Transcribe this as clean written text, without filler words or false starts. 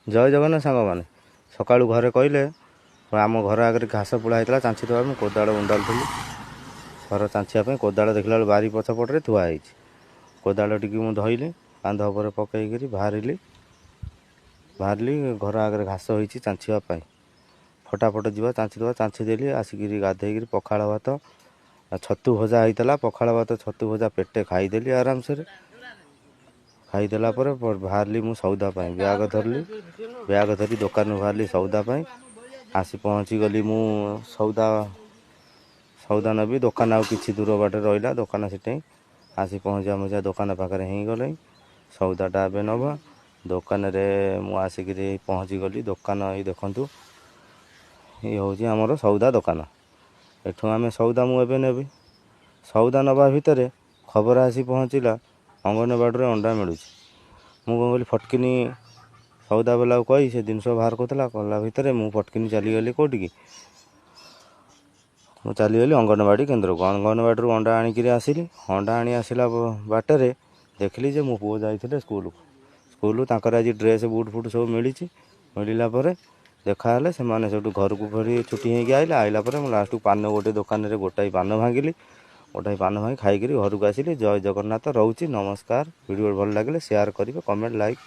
जय जगन्नाथ सांग मैंने सका घरे कहले आम घर आगे घास पोड़ा होता चांची देवा मुझे कोदाड़ उंडालुली घर चांचिया कोदाड़ देखला बेलू बारी पछपटे थुआई कोदाड़ टी मुझे धोइली कांध पर पकईकरी बाहरी घर आगे घास होती चांचिवाई फटाफट जा चांचीदेवा चांचीदेली आसिक गाधेक पखाड़ भात छतु भजा होता पखाड़ भात छतु भजा पेटे खाईदेली आराम से खाईदेला बाहरी मु सौदापाई ब्याग धरली ब्याग धरी दुकान बाहरी सौदापाई आसी पहुँची गली मु सौदा नबी दुकान आउ कि दूर बाटे रहा दुकान से आसी पहुँचा मुझा दुकान पाखे हो गल सौदाटा ए नवा दुकान मुसिक पहुँची गली दुकान ये देखु ये हूँ आमर सौदा दुकान एठू आम सौदा मुझे नेबी सौदा नवा भितर खबर आसी पहुँचला अंगनवाड़ी अंडा मिलूँ मु कौन कली फटकिनी सौदा बेला कही से जिनस बाहर कला कला भितर मु फटकिनी चलीगली कौटिकी मु चलीगली अंगनवाड़ी केन्द्र को अंगनवाड़ी अंडा आणिक आसिली अंडा आनी आसला बाटर देखली जे मो पुओ जाते स्कूल को आज ड्रेस बुट फुट सब मिली मिलला देखा से मैंने सब घर को फिर छुट्टी होगी आइला आइला लास्ट पान गोटे दुकान में गोटाई पान भांगिली गोटाई पान भांगी खाई घर को आसिली जय जगन्नाथ रोची नमस्कार वीडियो भल लगे शेयर करेंगे कमेंट लाइक।